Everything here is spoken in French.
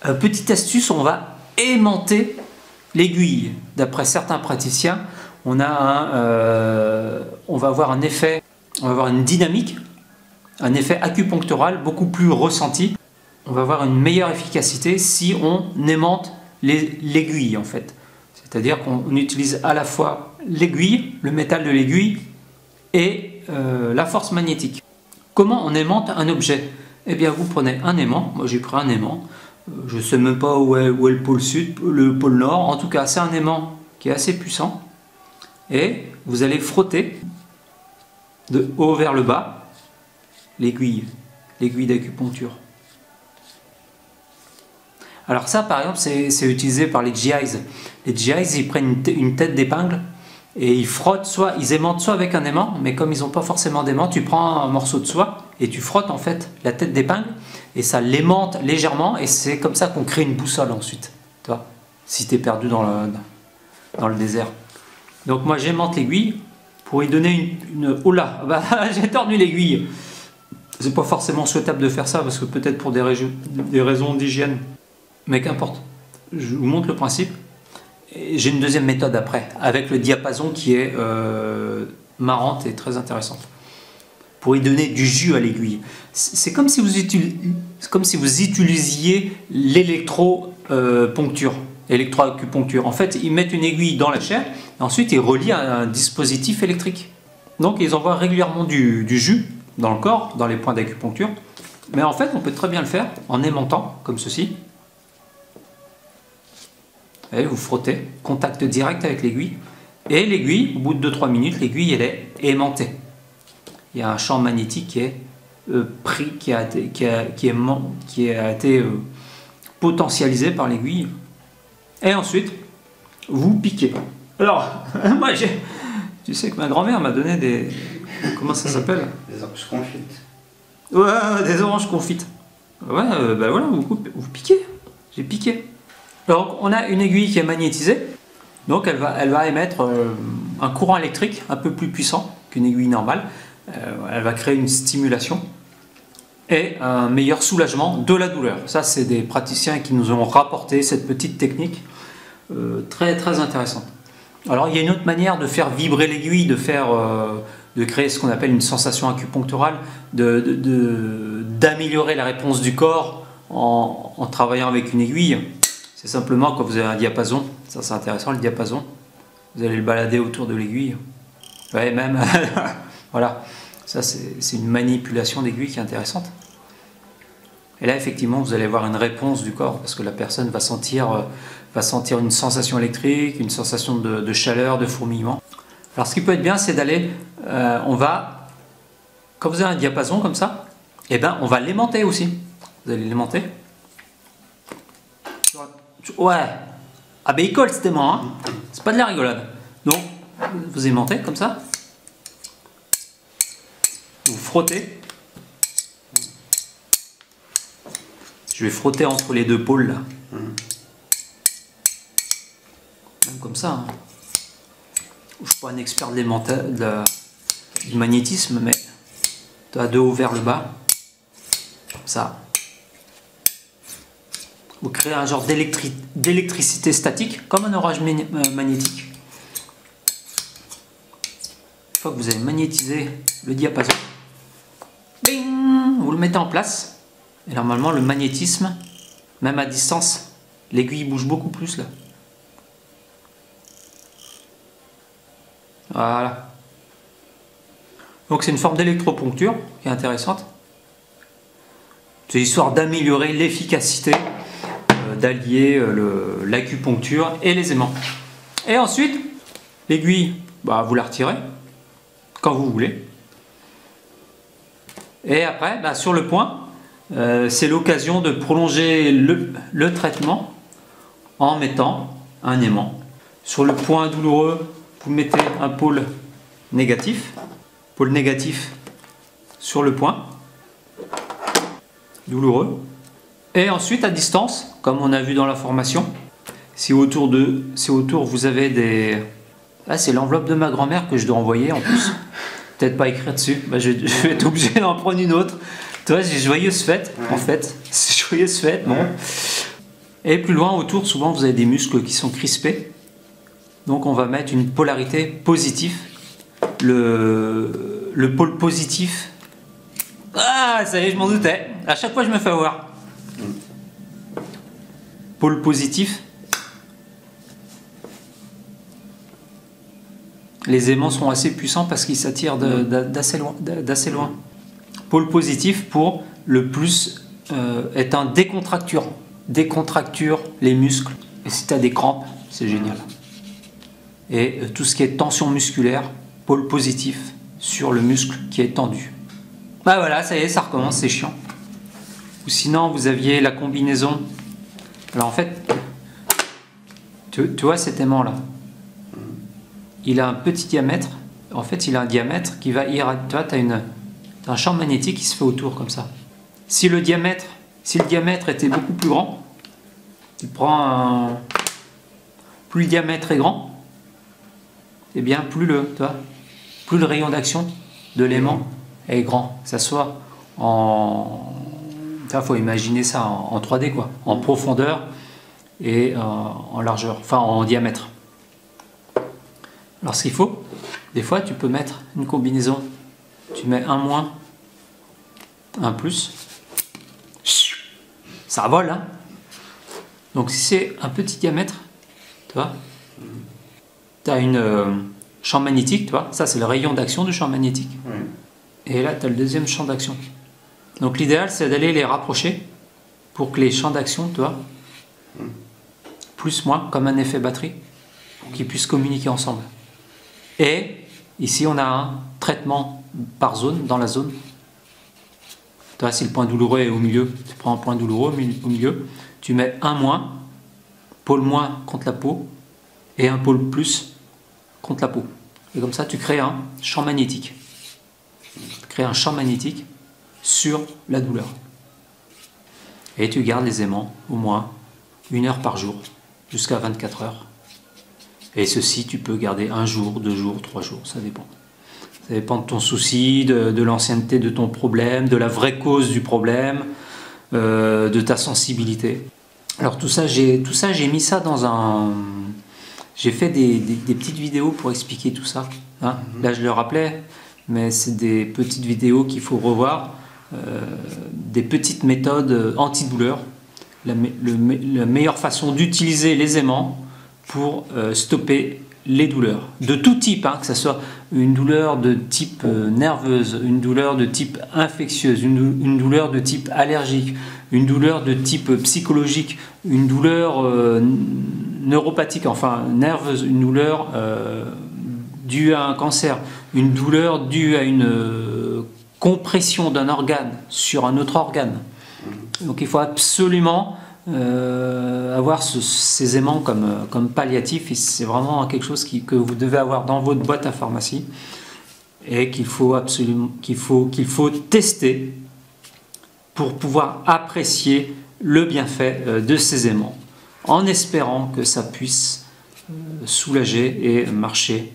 Petite astuce, on va aimanter l'aiguille. D'après certains praticiens, on va avoir un effet, on va avoir une dynamique, un effet acupunctural beaucoup plus ressenti. On va avoir une meilleure efficacité si on aimante l'aiguille en fait. C'est-à-dire qu'on utilise à la fois l'aiguille, le métal de l'aiguille et la force magnétique. Comment on aimante un objet? Eh bien vous prenez un aimant, moi j'ai pris un aimant, je ne sais même pas où est le pôle sud, le pôle nord, en tout cas c'est un aimant qui est assez puissant et vous allez frotter de haut vers le bas l'aiguille d'acupuncture. Alors ça par exemple c'est utilisé par les GIs. Les GIs ils prennent une tête d'épingle et ils frottent, soit ils aimantent soit avec un aimant, mais comme ils n'ont pas forcément d'aimant, tu prends un morceau de soie et tu frottes en fait la tête d'épingle et ça l'aimante légèrement et c'est comme ça qu'on crée une boussole ensuite, tu vois, si tu es perdu dans le désert. Donc moi j'aimante l'aiguille pour y donner une... Oh là, bah, j'ai tordu l'aiguille. C'est pas forcément souhaitable de faire ça parce que peut-être pour des raisons d'hygiène, mais qu'importe. Je vous montre le principe. J'ai une deuxième méthode après, avec le diapason qui est marrante et très intéressante. Pour y donner du jus à l'aiguille. C'est comme si vous utilisiez l'électroacupuncture. En fait, ils mettent une aiguille dans la chair, et ensuite ils relient à un dispositif électrique. Donc ils envoient régulièrement du jus dans le corps, dans les points d'acupuncture. Mais en fait, on peut très bien le faire en aimantant, comme ceci. Et vous frottez, contact direct avec l'aiguille, et l'aiguille, au bout de 2-3 minutes, l'aiguille elle est aimantée. Il y a un champ magnétique qui est pris, qui a été potentialisé par l'aiguille. Et ensuite, vous piquez. Alors, moi, tu sais que ma grand-mère m'a donné des... Comment ça s'appelle? Des oranges confites. Ouais, des oranges confites. Ouais, ben voilà, vous piquez. J'ai piqué. Donc on a une aiguille qui est magnétisée, donc elle va émettre un courant électrique un peu plus puissant qu'une aiguille normale. Elle va créer une stimulation et un meilleur soulagement de la douleur. Ça c'est des praticiens qui nous ont rapporté cette petite technique très très intéressante. Alors il y a une autre manière de faire vibrer l'aiguille, de créer ce qu'on appelle une sensation acupuncturale, d'améliorer la réponse du corps en travaillant avec une aiguille. C'est simplement quand vous avez un diapason, ça c'est intéressant le diapason, vous allez le balader autour de l'aiguille. Ouais, même, voilà, ça c'est une manipulation d'aiguille qui est intéressante. Et là effectivement vous allez avoir une réponse du corps parce que la personne va sentir une sensation électrique, une sensation de chaleur, de fourmillement. Alors ce qui peut être bien c'est d'aller, quand vous avez un diapason comme ça, eh ben, on va l'aimanter aussi. Vous allez l'aimanter. Ouais, ah ben il colle cet aimant, hein. C'est pas de la rigolade. Donc, vous aimantez comme ça, vous frottez. Je vais frotter entre les deux pôles là. Même comme ça. Hein. Je suis pas un expert du magnétisme, mais de haut vers le bas, comme ça. Vous créez un genre d'électricité statique, comme un orage magnétique. Une fois que vous avez magnétisé le diapason, bing, vous le mettez en place. Et normalement, le magnétisme, même à distance, l'aiguille bouge beaucoup plus là. Voilà. Donc c'est une forme d'électroponcture qui est intéressante. C'est histoire d'améliorer l'efficacité, d'allier l'acupuncture et les aimants. Et ensuite, l'aiguille, bah, vous la retirez quand vous voulez. Et après, bah, sur le point, c'est l'occasion de prolonger le traitement en mettant un aimant. Sur le point douloureux, vous mettez un pôle négatif sur le point douloureux. Et ensuite, à distance, comme on a vu dans la formation, si autour vous avez des... Là, c'est l'enveloppe de ma grand-mère que je dois envoyer en plus. Peut-être pas écrire dessus. Bah, je vais être obligé d'en prendre une autre. Tu vois, j'ai joyeuse fête, en fait. C'est joyeuse fête, bon. Et plus loin autour, souvent vous avez des muscles qui sont crispés. Donc on va mettre une polarité positive. Le pôle positif. Ah, ça y est, je m'en doutais. À chaque fois, je me fais avoir. Pôle positif. Les aimants sont assez puissants parce qu'ils s'attirent d'assez loin. Pôle positif pour le plus est un décontracturant. Décontracture les muscles. Et si tu as des crampes, c'est génial. Et tout ce qui est tension musculaire, pôle positif sur le muscle qui est tendu. Bah voilà, ça y est, ça recommence, c'est chiant. Ou sinon, vous aviez la combinaison. Alors en fait, tu vois cet aimant-là, il a un petit diamètre. En fait, il a un diamètre qui va irradier. Tu vois, tu as un champ magnétique qui se fait autour comme ça. Si le diamètre était beaucoup plus grand, tu prends plus le diamètre est grand, et bien plus le rayon d'action de l'aimant est grand. Que ça soit faut imaginer ça en 3D quoi, en profondeur et en largeur, enfin en diamètre. Alors ce qu'il faut, des fois tu peux mettre une combinaison, tu mets un moins, un plus, ça vole hein. Donc si c'est un petit diamètre, tu vois, tu as une champ magnétique, tu vois, ça c'est le rayon d'action du champ magnétique. Et là tu as le deuxième champ d'action. Donc l'idéal c'est d'aller les rapprocher pour que les champs d'action, tu vois, plus moins, comme un effet batterie, pour qu'ils puissent communiquer ensemble. Et ici on a un traitement par zone, dans la zone. Tu vois, si le point douloureux est au milieu, tu prends un point douloureux au milieu, tu mets un moins, pôle moins contre la peau, et un pôle plus contre la peau. Et comme ça tu crées un champ magnétique. Tu crées un champ magnétique sur la douleur. Et tu gardes les aimants au moins 1 heure par jour, jusqu'à 24 heures. Et ceci, tu peux garder 1 jour, 2 jours, 3 jours, ça dépend. Ça dépend de ton souci, de l'ancienneté de ton problème, de la vraie cause du problème, de ta sensibilité. Alors tout ça, j'ai mis ça dans un... J'ai fait des petites vidéos pour expliquer tout ça. Hein. Là, je le rappelais, mais c'est des petites vidéos qu'il faut revoir. Des petites méthodes antidouleurs. La meilleure façon d'utiliser les aimants pour stopper les douleurs de tout type, hein, que ce soit une douleur de type nerveuse, une douleur de type infectieuse, une douleur de type allergique, une douleur de type psychologique, une douleur neuropathique, enfin nerveuse, une douleur due à un cancer, une douleur due à une compression d'un organe sur un autre organe. Donc il faut absolument avoir ces aimants comme palliatif. C'est vraiment quelque chose que vous devez avoir dans votre boîte à pharmacie et qu'il faut tester pour pouvoir apprécier le bienfait de ces aimants, en espérant que ça puisse soulager et marcher